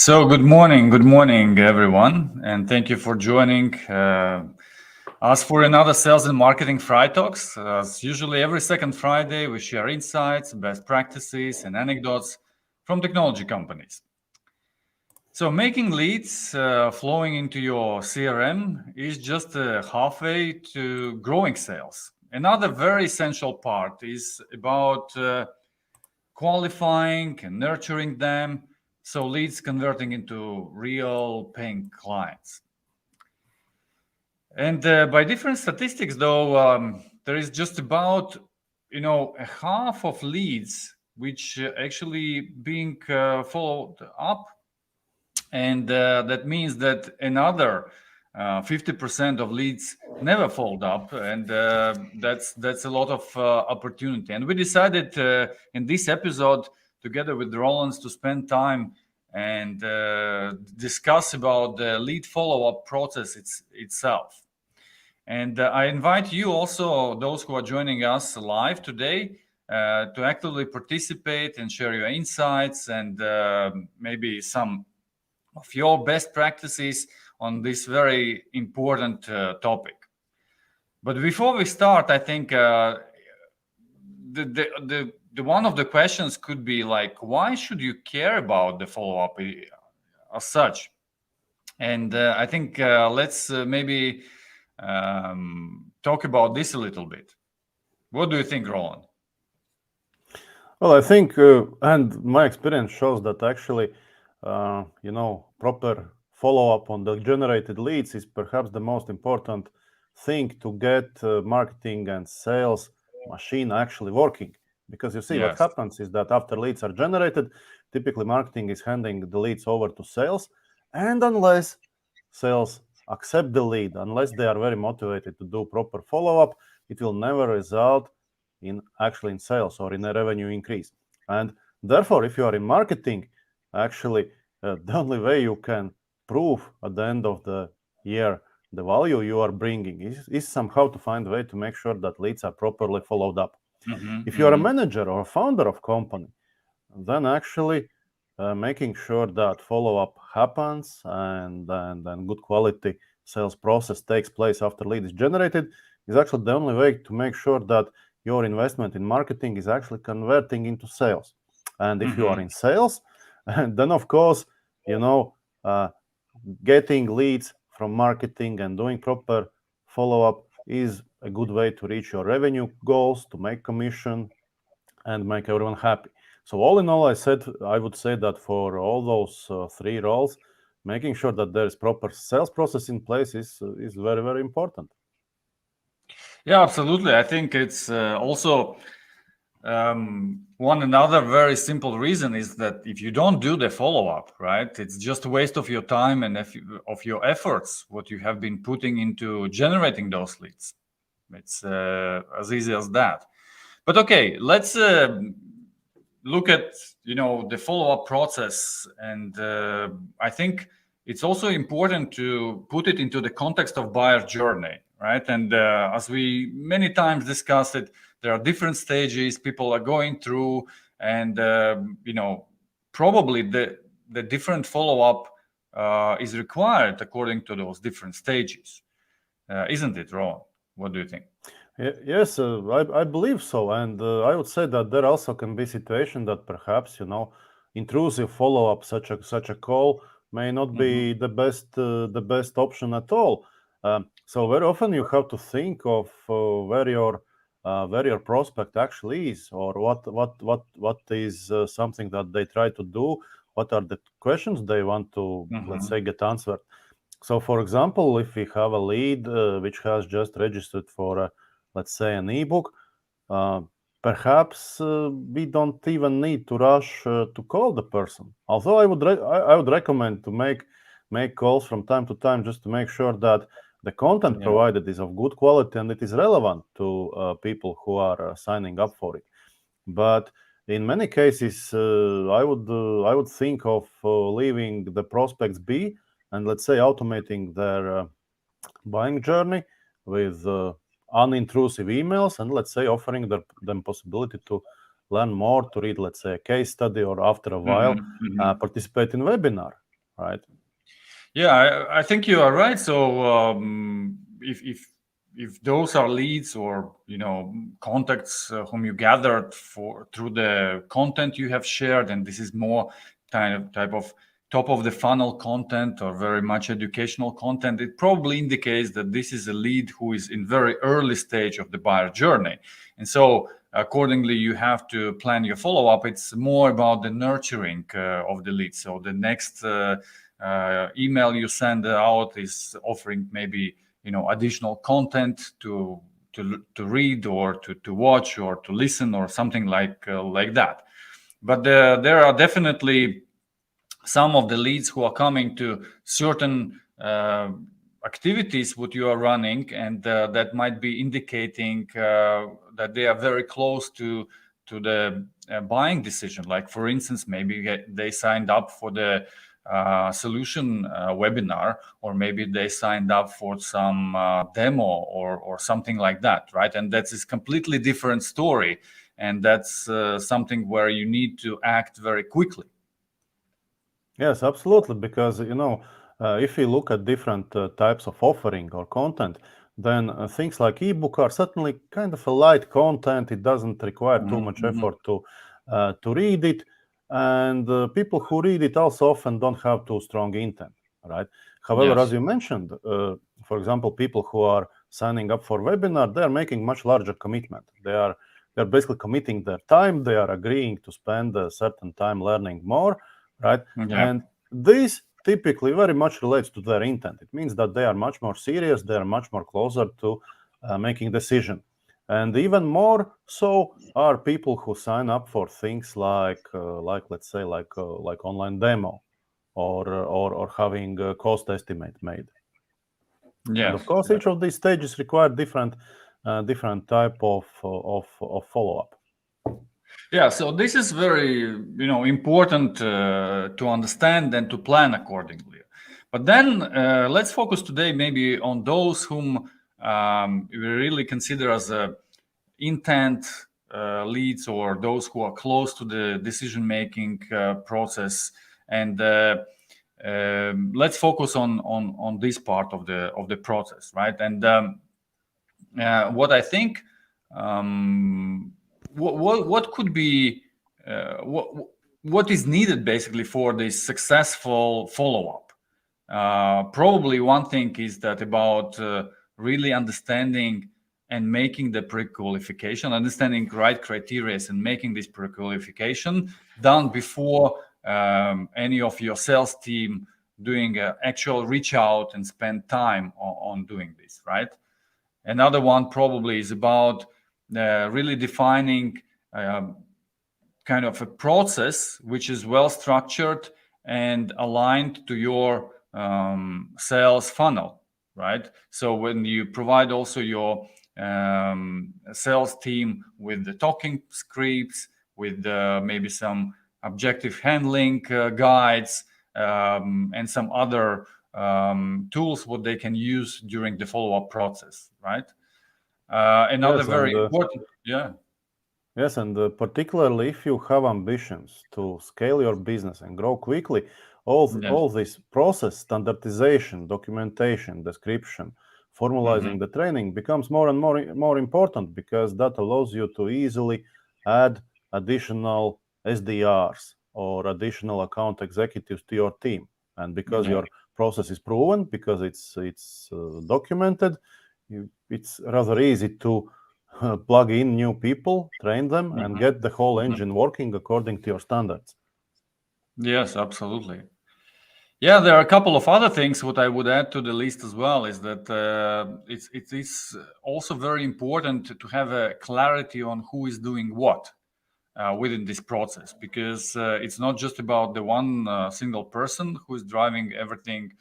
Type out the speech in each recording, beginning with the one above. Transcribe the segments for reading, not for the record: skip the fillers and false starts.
So, good morning, everyone, and thank you for joining us for another Sales and Marketing FriTalks. As usually, every second Friday, we share insights, best practices, and anecdotes from technology companies. So, making leads flowing into your CRM is just halfway to growing sales. Another very essential part is about qualifying and nurturing them, so leads converting into real paying clients. And by different statistics, though, there is just about a half of leads which actually being followed up, and that means that another 50% of leads never followed up, and that's a lot of opportunity. And we decided in this episode, together with Roland, to spend time and discuss about the lead follow-up process itself. And I invite you also, those who are joining us live today, to actively participate and share your insights and maybe some of your best practices on this very important topic. But before we start, I think the one of the questions could be like, why should you care about the follow-up as such? And I think let's maybe talk about this a little bit. What do you think, Roland? Well, I think, and my experience shows that actually, proper follow-up on the generated leads is perhaps the most important thing to get marketing and sales machine actually working. Because you see, what happens is that after leads are generated, typically marketing is handing the leads over to sales, and unless sales accept the lead, unless they are very motivated to do proper follow-up, it will never result in sales or in a revenue increase. And therefore, if you are in marketing, actually the only way you can prove at the end of the year the value you are bringing is somehow to find a way to make sure that leads are properly followed up. If you are a manager or a founder of company, then actually making sure that follow-up happens and good quality sales process takes place after lead is generated is actually the only way to make sure that your investment in marketing is actually converting into sales. And if you are in sales, then of course, getting leads from marketing and doing proper follow-up is a good way to reach your revenue goals, to make commission and make everyone happy. So all in all, I would say that for all those three roles, making sure that there is proper sales process in place is very, very important. Yeah, absolutely. I think it's also one another very simple reason is that if you don't do the follow-up, right, it's just a waste of your time and of your efforts, what you have been putting into generating those leads. It's as easy as that. But okay, let's look at the follow-up process, and I think it's also important to put it into the context of buyer journey, right? And as we many times discussed it, there are different stages people are going through, and probably the different follow-up is required according to those different stages, isn't it, Ron? What do you think? Yes, I believe so, and I would say that there also can be situation that perhaps intrusive follow-up, such a call, may not be the best option at all. So very often you have to think of where your prospect actually is, or what is something that they try to do, what are the questions they want to, let's say, get answered. So, for example, if we have a lead which has just registered for let's say an ebook, perhaps we don't even need to rush to call the person. Although I would recommend to make calls from time to time just to make sure that the content provided is of good quality and it is relevant to people who are signing up for it. But in many cases, I would think of leaving the prospects be and, let's say, automating their buying journey with unintrusive emails and, let's say, offering them possibility to learn more, to read, let's say, a case study, or after a while participate in webinar. right? Yeah, I think you are right. So if those are leads or contacts whom you gathered through the content you have shared, and this is more type of top of the funnel content or very much educational content, it probably indicates that this is a lead who is in very early stage of the buyer journey, and so accordingly you have to plan your follow-up. It's more about the nurturing of the lead. So the next email you send out is offering maybe additional content to read or to watch or to listen or something like that. But there are definitely some of the leads who are coming to certain activities what you are running, and that might be indicating that they are very close to the buying decision. Like for instance, maybe they signed up for the solution webinar, or maybe they signed up for some demo or something like that, right? And that's a completely different story, and that's something where you need to act very quickly. Yes, absolutely. Because if you look at different types of offering or content, then things like ebook are certainly kind of a light content. It doesn't require too much effort to read it, and people who read it also often don't have too strong intent, right? However, Yes. as you mentioned, for example, people who are signing up for webinar, they are making much larger commitment. They're basically committing their time. They are agreeing to spend a certain time learning more, right? Yeah. And this typically very much relates to their intent. It means that they are much more serious. They are much more closer to making decision. And even more so are people who sign up for things like let's say like online demo or having a cost estimate made. Yes. And of course, each of these stages require different type of follow-up. Yeah, so this is very important to understand and to plan accordingly. But then let's focus today maybe on those whom we really consider as intent leads, or those who are close to the decision-making process. And let's focus on this part of the process, right? And what I think. What could be what is needed basically for this successful follow-up? Probably one thing is that about really understanding and making the pre-qualification, understanding right criteria and making this pre-qualification done before any of your sales team doing actual reach out and spend time on doing this, right? Another one probably is about really defining kind of a process which is well structured and aligned to your sales funnel, right? So when you provide also your sales team with the talking scripts, with maybe some objective handling guides, and some other tools what they can use during the follow-up process, right? Another very important, yeah. Yes, and particularly if you have ambitions to scale your business and grow quickly, all this process, standardization, documentation, description, formalizing the training becomes more and more important, because that allows you to easily add additional SDRs or additional account executives to your team. And because your process is proven, because it's documented, it's rather easy to plug in new people, train them, and get the whole engine working according to your standards. Yes, absolutely. Yeah, there are a couple of other things what I would add to the list as well, is that it is also very important to have a clarity on who is doing what within this process, because it's not just about the one single person who is driving everything,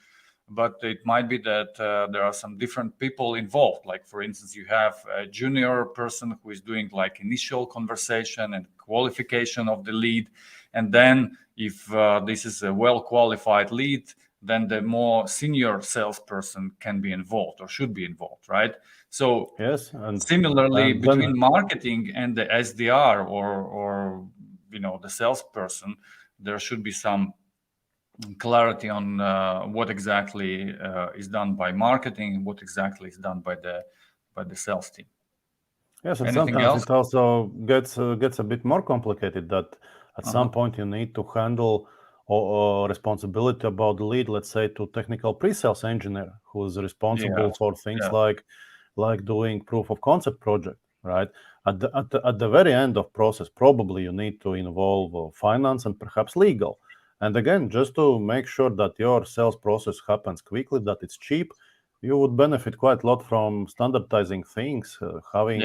but it might be that there are some different people involved. Like, for instance, you have a junior person who is doing like initial conversation and qualification of the lead. And then if this is a well-qualified lead, then the more senior salesperson can be involved or should be involved, right? So yes, and similarly, between marketing and the SDR or the salesperson, there should be some clarity on what exactly is done by marketing, what exactly is done by the sales team. Yes, and Anything sometimes else? it also gets a bit more complicated. That at some point you need to handle responsibility about the lead, let's say, to technical pre-sales engineer who is responsible for things like doing proof of concept project, right? At the very end of process, probably you need to involve finance and perhaps legal. And again, just to make sure that your sales process happens quickly, that it's cheap, you would benefit quite a lot from standardizing things, having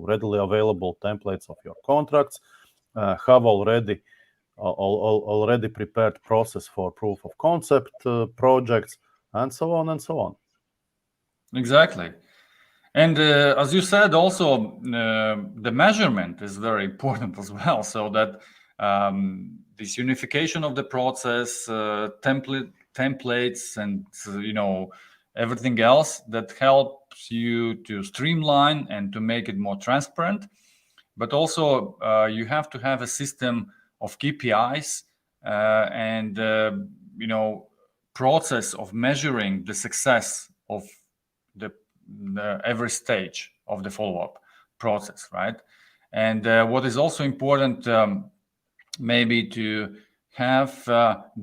readily available templates of your contracts, have already prepared process for proof of concept projects, and so on and so on. Exactly. And as you said, also the measurement is very important as well, so that this unification of the process, templates, and everything else that helps you to streamline and to make it more transparent. But also you have to have a system of KPIs and process of measuring the success of the every stage of the follow-up process, right? And what is also important maybe to have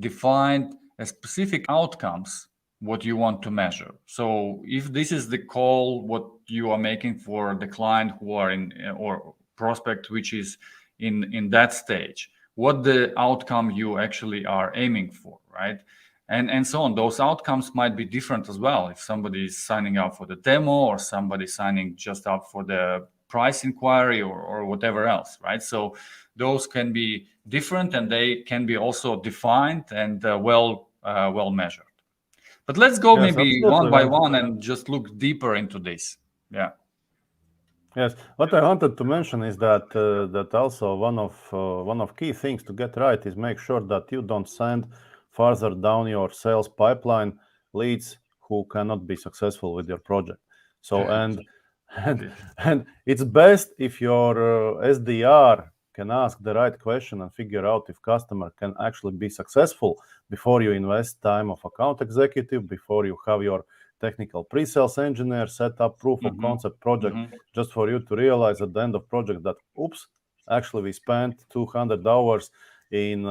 defined a specific outcomes what you want to measure. So if this is the call what you are making for the client who are in or prospect which is in that stage, what the outcome you actually are aiming for, right? And so on. Those outcomes might be different as well. If somebody is signing up for the demo or somebody signing just up for the price inquiry or whatever else, right? So those can be different and they can be also defined and well measured. But let's go maybe one by one and just look deeper into this. Yeah. Yes, what I wanted to mention is that that also one of key things to get right is make sure that you don't send further down your sales pipeline leads who cannot be successful with your project. So and it's best if your SDR can ask the right question and figure out if customer can actually be successful before you invest time of account executive, before you have your technical pre-sales engineer set up proof of concept project, just for you to realize at the end of project that, oops, actually we spent 200 hours in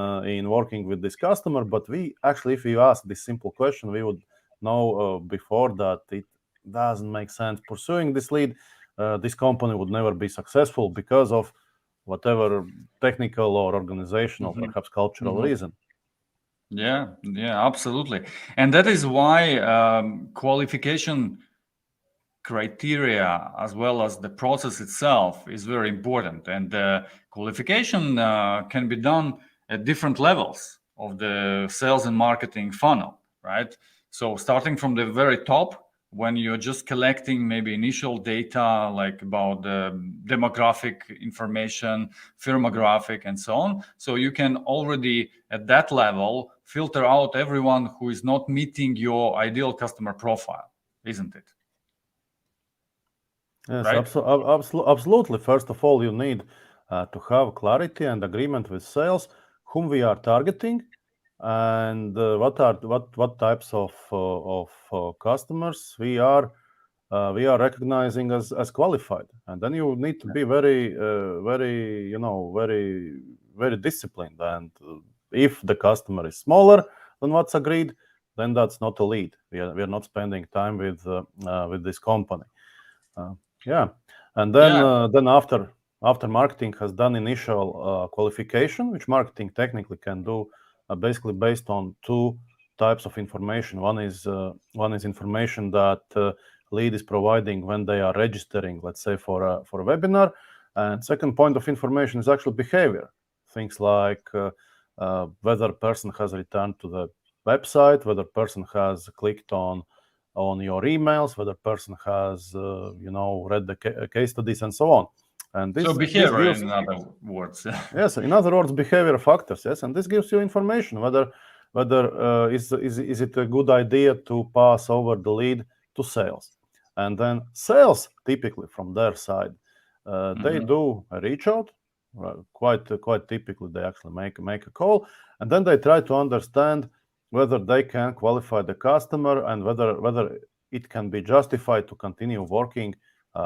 working with this customer, but we actually, if you ask this simple question, we would know before that it doesn't make sense pursuing this lead. This company would never be successful because of whatever technical or organizational, perhaps cultural reason. Yeah, absolutely. And that is why qualification criteria as well as the process itself is very important. And qualification can be done at different levels of the sales and marketing funnel, right? So starting from the very top, when you're just collecting maybe initial data like about the demographic information, firmographic, and so on. So you can already at that level filter out everyone who is not meeting your ideal customer profile, isn't it? Yes, right? absolutely. First of all, you need to have clarity and agreement with sales, whom we are targeting, and what types of customers we are recognizing as qualified. And then you need to be very disciplined. And if the customer is smaller than what's agreed, then that's not a lead. We are not spending time with this company. And then after marketing has done initial qualification, which marketing technically can do basically based on two types of information. One is information that lead is providing when they are registering, let's say for a webinar, and second point of information is actual behavior, things like whether person has returned to the website, whether person has clicked on your emails, whether person has read the case studies and so on. And this, so behavior, in other words. Yes, in other words, behavior factors. Yes, and this gives you information whether is it a good idea to pass over the lead to sales. And then sales, typically from their side, they do a reach out. Quite typically, they actually make a call, and then they try to understand whether they can qualify the customer and whether it can be justified to continue working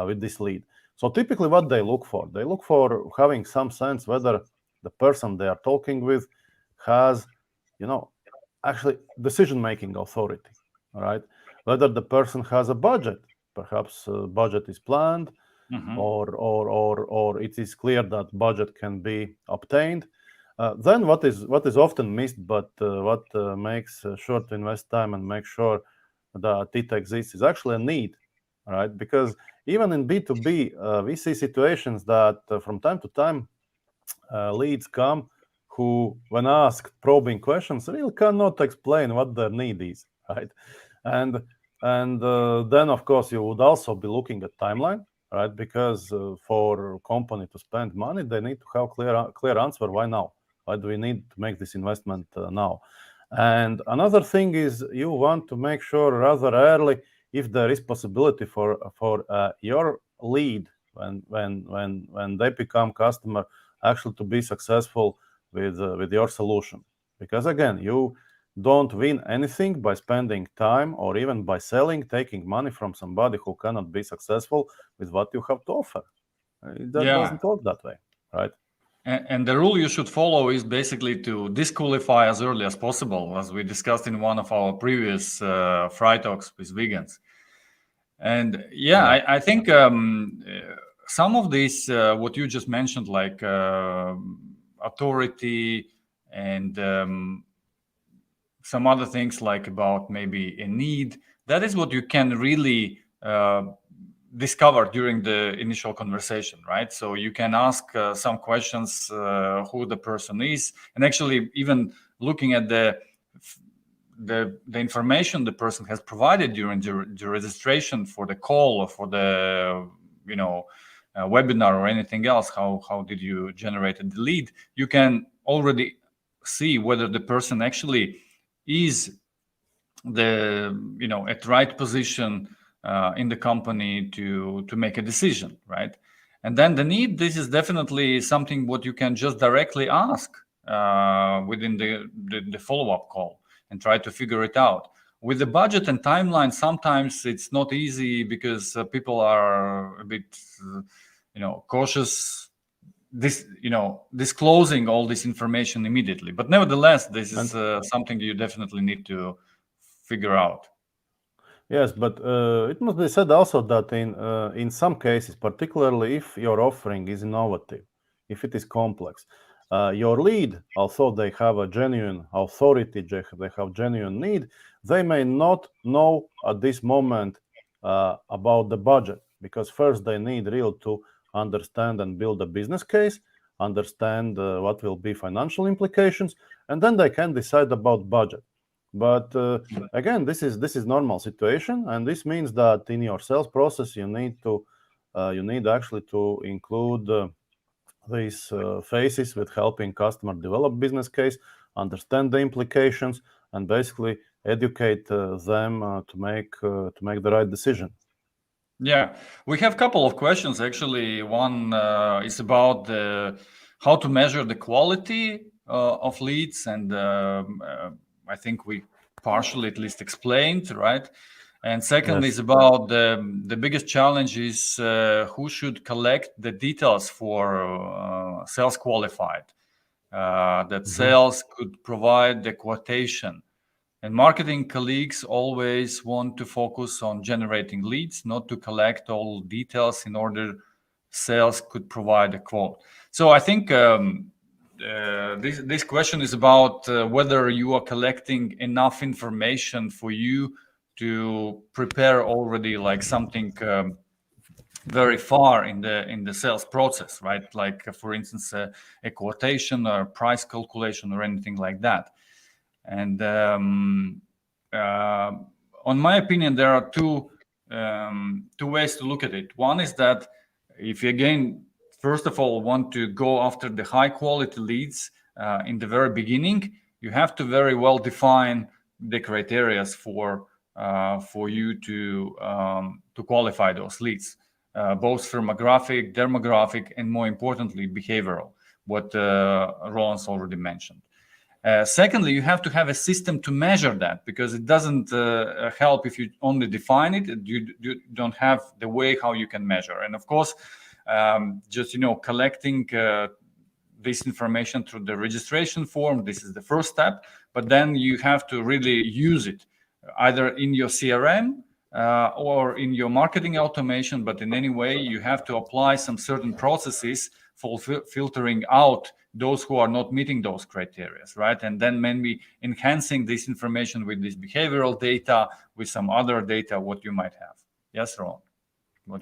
with this lead. So typically what they look for having some sense whether the person they are talking with has, actually decision-making authority, all right? Whether the person has a budget, perhaps budget is planned, or it is clear that budget can be obtained. Then what is often missed, but what makes sure to invest time and make sure that it exists is actually a need, right? Because even in B2B, we see situations that from time to time leads come who, when asked probing questions, really cannot explain what their need is, right? And then of course you would also be looking at timeline, right? Because for a company to spend money, they need to have clear answer. Why now? Why do we need to make this investment now? And another thing is you want to make sure rather early if there is possibility for your lead when they become customer actually to be successful with your solution. Because again, you don't win anything by spending time or even by taking money from somebody who cannot be successful with what you have to offer. That doesn't work that way, right? And the rule you should follow is basically to disqualify as early as possible, as we discussed in one of our previous FriTalks with vegans. And I think some of these, what you just mentioned, like authority and some other things like about maybe a need, that is what you can really discover during the initial conversation, right? So you can ask some questions, who the person is, and actually even looking at the information the person has provided during the registration for the call or for the webinar or anything else. How did you generate the lead? You can already see whether the person actually is at right position in the company to make a decision, right? And then the need, this is definitely something what you can just directly ask within the follow-up call and try to figure it out. With the budget and timeline, sometimes it's not easy because people are a bit cautious disclosing all this information immediately. But nevertheless, this is something you definitely need to figure out. Yes, but it must be said also that in some cases, particularly if your offering is innovative, if it is complex, your lead, although they have a genuine authority, they have genuine need, they may not know at this moment about the budget, because first they need really to understand and build a business case, understand what will be financial implications, and then they can decide about budget. But again, this is normal situation, and this means that in your sales process you need actually to include these phases with helping customer develop business case, understand the implications, and basically educate them to make the right decision. Yeah, we have a couple of questions actually. One is about how to measure the quality of leads, and I think we partially at least explained, right? And second is about the biggest challenge is who should collect the details for sales qualified, that sales could provide the quotation. And marketing colleagues always want to focus on generating leads, not to collect all details in order sales could provide a quote. So I think this question is about whether you are collecting enough information for you to prepare already like something very far in the sales process, right? Like for instance, a quotation or price calculation or anything like that. And on my opinion, there are two ways to look at it. One is that if you again, first of all, want to go after the high quality leads in the very beginning, you have to very well define the criteria for you to qualify those leads, both firmographic, demographic, and more importantly, behavioral, what Roland's already mentioned. Secondly, you have to have a system to measure that, because it doesn't help if you only define it. You don't have the way how you can measure. And of course, just collecting this information through the registration form, this is the first step. But then you have to really use it either in your CRM or in your marketing automation. But in any way, you have to apply some certain processes for filtering out those who are not meeting those criteria, right? And then maybe enhancing this information with this behavioral data, with some other data, what you might have. Yes, Ron?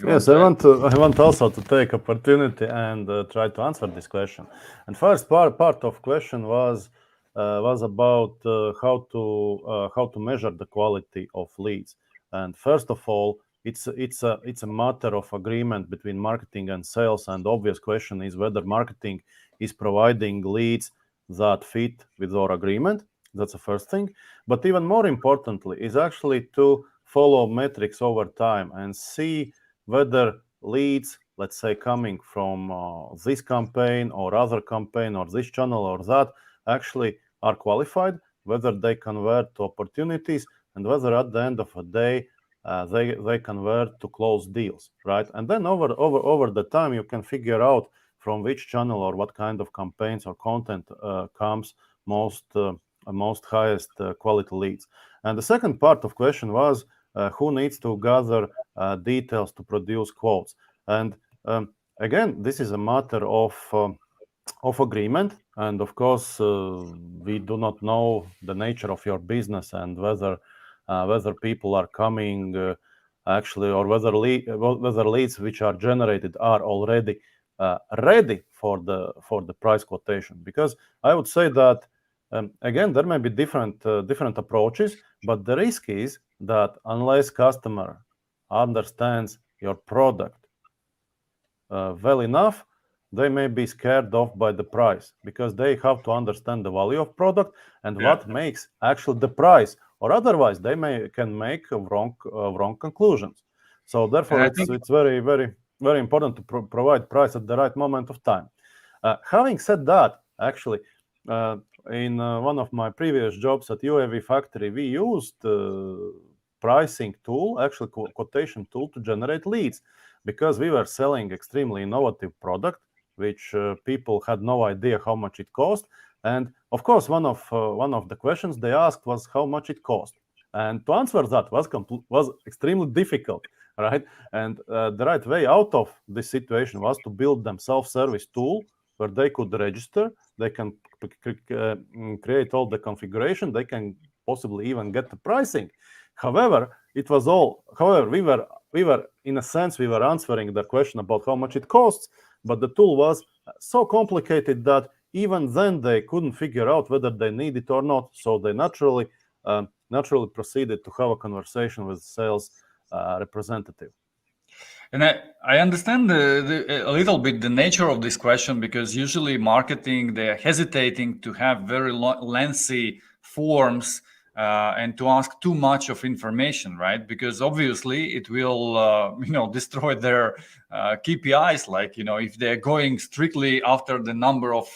Yes, I want also to take opportunity and try to answer this question. And first part of question was about how to measure the quality of leads. And first of all, it's a matter of agreement between marketing and sales. And the obvious question is whether marketing is providing leads that fit with our agreement. That's the first thing. But even more importantly is actually to follow metrics over time and see whether leads, let's say, coming from this campaign or other campaign or this channel or that, actually are qualified, whether they convert to opportunities, and whether at the end of the day they convert to closed deals, right? And then over the time you can figure out from which channel or what kind of campaigns or content comes most highest quality leads. And the second part of question was who needs to gather details to produce quotes. And again, this is a matter of agreement. And of course, we do not know the nature of your business and whether people are coming actually, or whether leads which are generated are already ready for the price quotation. Because I would say that again, there may be different approaches, but the risk is that unless customer understands your product well enough, they may be scared off by the price, because they have to understand the value of product and what makes actually the price, or otherwise they can make wrong conclusions. So therefore, it's very, very, very important to provide price at the right moment of time. Having said that, actually, in one of my previous jobs at UAV factory, we used pricing tool, actually quotation tool, to generate leads, because we were selling extremely innovative product, which people had no idea how much it cost. And of course, one of the questions they asked was how much it cost, and to answer that was extremely difficult, right? And the right way out of this situation was to build them self-service tool where they could register, they can create all the configuration, they can possibly even get the pricing. However, we were in a sense, we were answering the question about how much it costs, but the tool was so complicated that even then they couldn't figure out whether they need it or not. So they naturally proceeded to have a conversation with sales representative. And I understand a little bit the nature of this question, because usually marketing, they're hesitating to have very lengthy forms and to ask too much of information, right? Because obviously it will, destroy their KPIs. Like, if they're going strictly after the number of,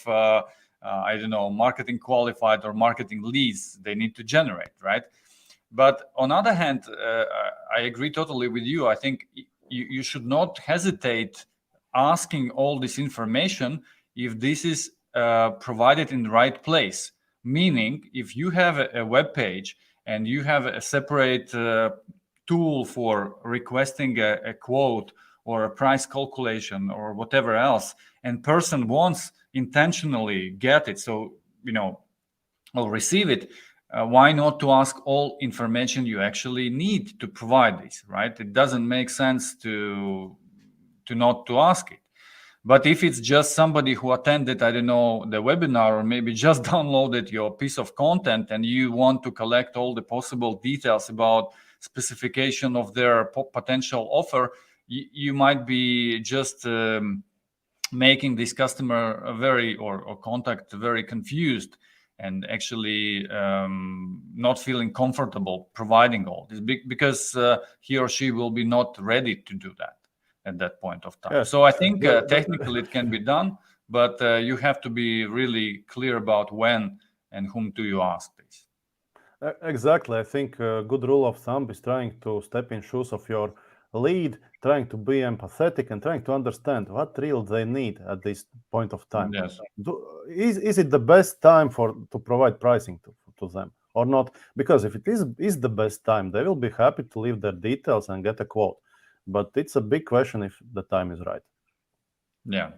marketing qualified or marketing leads they need to generate, right? But on the other hand, I agree totally with you. I think you should not hesitate asking all this information if this is provided in the right place. Meaning, if you have a web page and you have a separate tool for requesting a quote or a price calculation or whatever else, and person wants intentionally get it, so or receive it, why not to ask all information you actually need to provide this, right? It doesn't make sense to not to ask it. But if it's just somebody who attended, I don't know, the webinar, or maybe just downloaded your piece of content and you want to collect all the possible details about specification of their potential offer, you might be just making this customer or contact very confused, and actually not feeling comfortable providing all this, because he or she will be not ready to do that at that point of time. Yes. So I think technically it can be done, but you have to be really clear about when and whom do you ask this? Exactly. I think a good rule of thumb is trying to step in shoes of your lead, trying to be empathetic and trying to understand what really they need at this point of time. Yes. Is it the best time to provide pricing to them or not? Because if it is the best time, they will be happy to leave their details and get a quote. But it's a big question if the time is right. Yeah.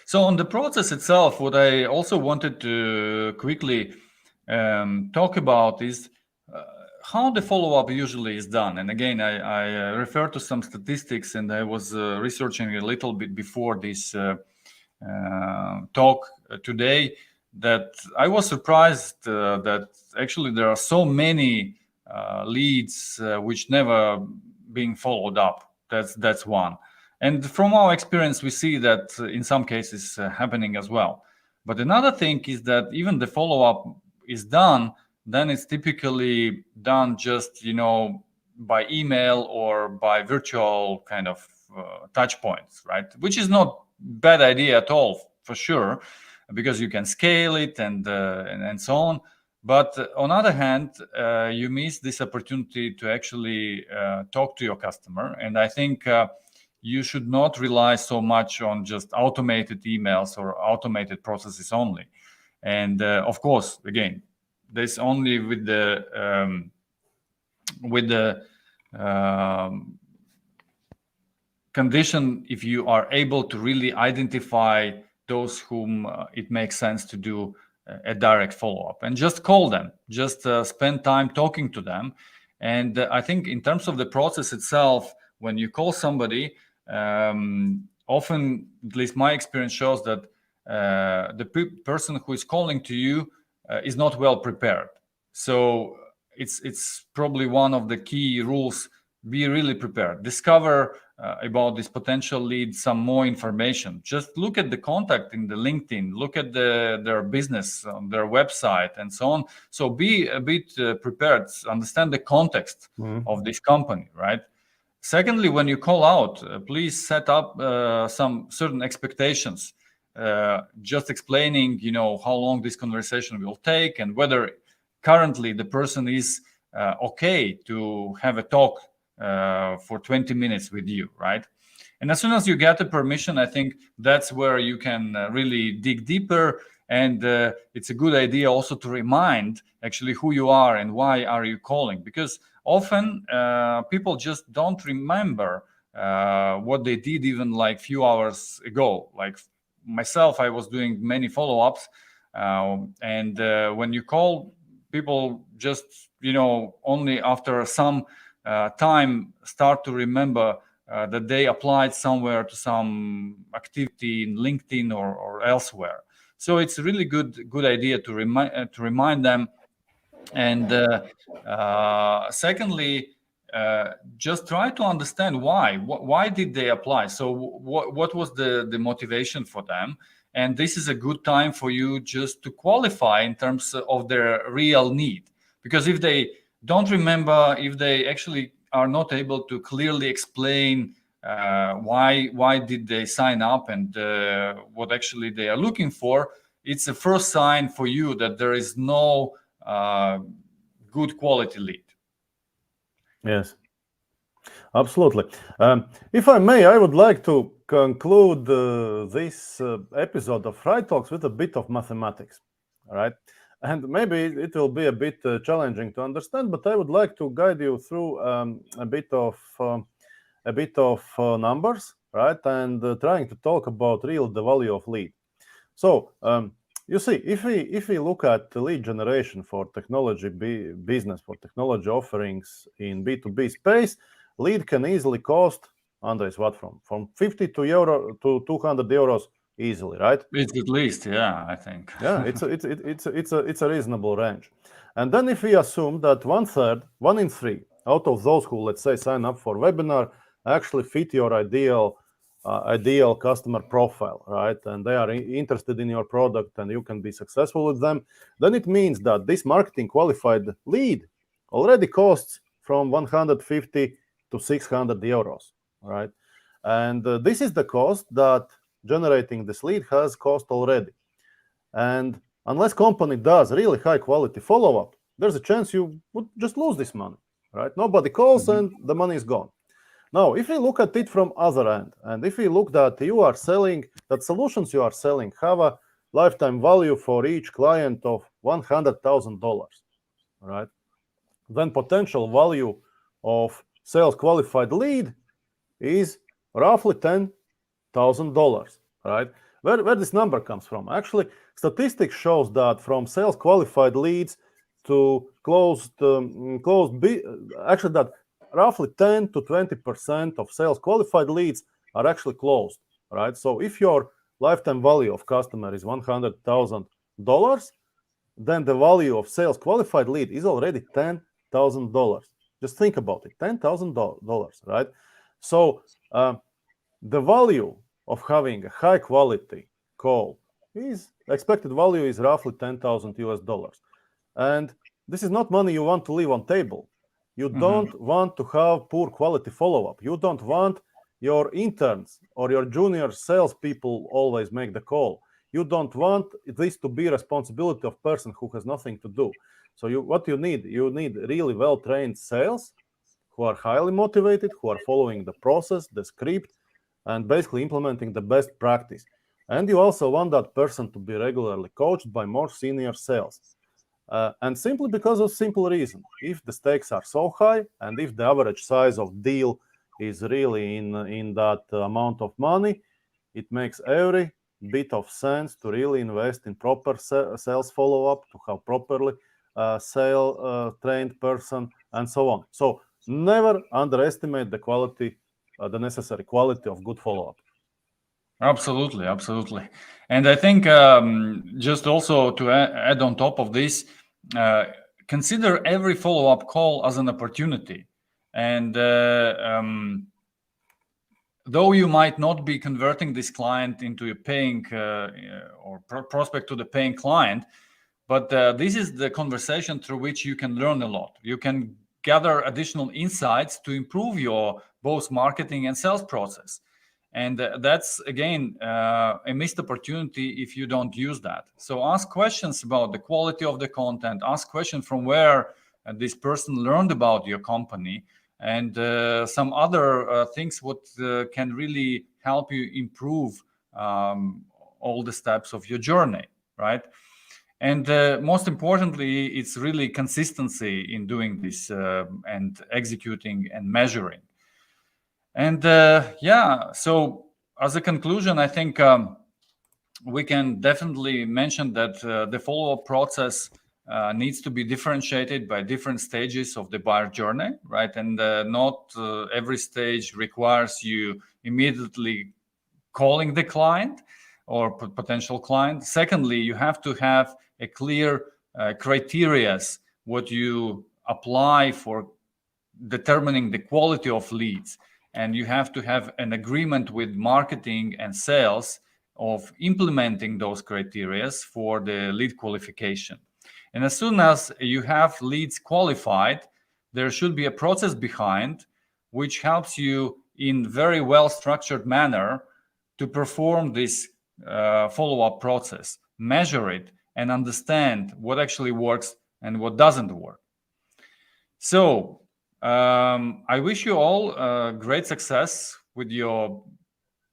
So on the process itself, what I also wanted to quickly talk about is how the follow-up usually is done. And again, I refer to some statistics, and I was researching a little bit before this talk today, that I was surprised that actually there are so many leads which never being followed up. That's one. And from our experience, we see that in some cases happening as well. But another thing is that even the follow-up is done, then it's typically done just, by email or by virtual kind of touch points, right? Which is not bad idea at all, for sure, because you can scale it and so on. But on the other hand, you miss this opportunity to actually talk to your customer. And I think you should not rely so much on just automated emails or automated processes only. And of course, again, this only with the condition if you are able to really identify those whom it makes sense to do a direct follow-up and just call them, just spend time talking to them. And I think in terms of the process itself, when you call somebody, often, at least my experience shows that the person who is calling to you is not well prepared. So it's probably one of the key rules. Be really prepared. Discover about this potential lead some more information. Just look at the contact in the LinkedIn, look at their business on their website and so on. So be a bit prepared, understand the context of this company, right? Secondly, when you call out, please set up some certain expectations, just explaining, how long this conversation will take and whether currently the person is okay to have a talk for 20 minutes with you, right? And as soon as you get the permission, I think that's where you can really dig deeper. And it's a good idea also to remind actually who you are and why are you calling, because often people just don't remember what they did even like few hours ago. Like myself, I was doing many follow-ups, and when you call, people just only after some time start to remember that they applied somewhere to some activity in LinkedIn or elsewhere. So it's a really good idea to remind them. And secondly, just try to understand why did they apply. So what was the motivation for them? And this is a good time for you just to qualify in terms of their real need. Because if they don't remember, if they actually are not able to clearly explain why did they sign up and what actually they are looking for, it's a first sign for you that there is no good quality lead. Yes, absolutely. If I may, I would like to conclude this episode of FriTalks with a bit of mathematics. All right. And maybe it will be a bit challenging to understand, but I would like to guide you through a bit of numbers, right? And trying to talk about the value of lead. So you see, if we look at the lead generation for technology business, for technology offerings in B2B space, lead can easily cost, Andres, what from 50 to 200 euros easily, right? It's at least, yeah, I think. Yeah, it's a reasonable range. And then if we assume that 1/3, 1 in 3 out of those who, let's say, sign up for webinar actually fit your ideal customer profile, right? And they are interested in your product and you can be successful with them, then it means that this marketing qualified lead already costs from 150 to 600 euros, right? And this is the cost that generating this lead has cost already. And unless company does really high quality follow-up, there's a chance you would just lose this money, right? Nobody calls and the money is gone. Now, if we look at it from other end, and if we look that you are selling, that solutions you are selling have a lifetime value for each client of $100,000, right? Then potential value of sales qualified lead is roughly $10,000, right? Where this number comes from? Actually, statistics shows that from sales qualified leads to actually that roughly 10 to 20% of sales qualified leads are actually closed, right? So if your lifetime value of customer is $100,000, then the value of sales qualified lead is already $10,000. Just think about it, $10,000, right? So the value of having a high quality call is expected value is roughly $10,000. And this is not money you want to leave on table. You don't want to have poor quality follow-up. You don't want your interns or your junior salespeople always make the call. You don't want this to be responsibility of person who has nothing to do. So what you need really well-trained sales who are highly motivated, who are following the process, the script, and basically implementing the best practice. And you also want that person to be regularly coached by more senior sales. And simply because of simple reason. If the stakes are so high, and if the average size of deal is really in that amount of money, it makes every bit of sense to really invest in proper sales follow-up, to have properly trained person, and so on. So never underestimate the quality, the necessary quality of good follow-up. Absolutely. And I think just also to add on top of this, consider every follow-up call as an opportunity. And though you might not be converting this client into a paying or prospect to the paying client, but this is the conversation through which you can learn a lot. You can gather additional insights to improve your both marketing and sales process. And that's, again, a missed opportunity if you don't use that. So ask questions about the quality of the content, ask questions from where this person learned about your company, and some other things what can really help you improve all the steps of your journey, right? And most importantly, it's really consistency in doing this and executing and measuring. And so as a conclusion, I think we can definitely mention that the follow-up process needs to be differentiated by different stages of the buyer journey, right? And not every stage requires you immediately calling the client or potential client. Secondly, you have to have a clear criteria what you apply for determining the quality of leads. And you have to have an agreement with marketing and sales of implementing those criteria for the lead qualification. And as soon as you have leads qualified, there should be a process behind which helps you in very well structured manner to perform this follow-up process, measure it, and understand what actually works and what doesn't work. So I wish you all great success with your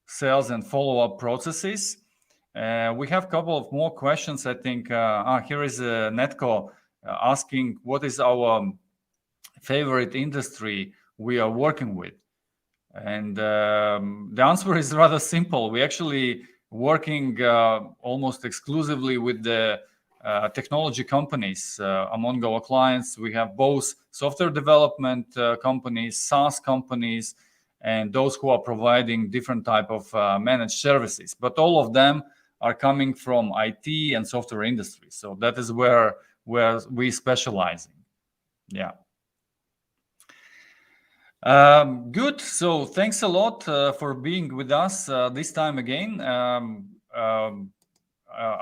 sales and follow-up processes. We have a couple of more questions, I think. Here is Netco asking, what is our favorite industry we are working with? And the answer is rather simple. We actually working almost exclusively with the technology companies. Among our clients, we have both software development companies, SaaS companies, and those who are providing different type of managed services. But all of them are coming from IT and software industry. So that is where we specialize in. Yeah. Good. So thanks a lot for being with us this time again.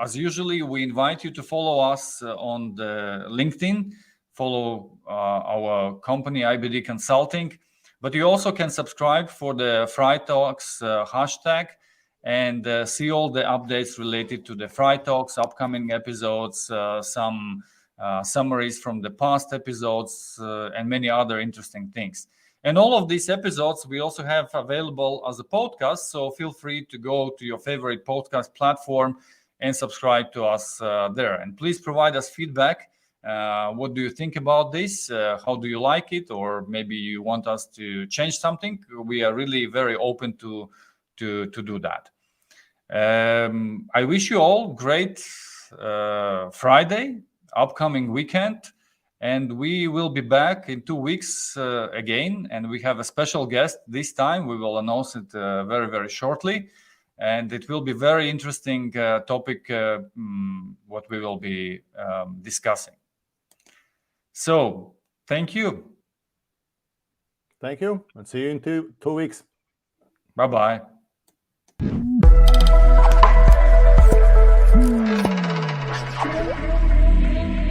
As usually, we invite you to follow us on the LinkedIn, follow our company ibd-consulting, but you also can subscribe for the FriTalks hashtag and see all the updates related to the FriTalks, upcoming episodes, some summaries from the past episodes, and many other interesting things. And all of these episodes we also have available as a podcast, so feel free to go to your favorite podcast platform and subscribe to us there. And please provide us feedback. What do you think about this? How do you like it? Or maybe you want us to change something? We are really very open to do that. I wish you all great Friday, upcoming weekend, and we will be back in 2 weeks again. And we have a special guest this time. We will announce it very, very shortly. And it will be very interesting topic what we will be discussing. So, thank you. Thank you, and see you in two weeks. Bye-bye.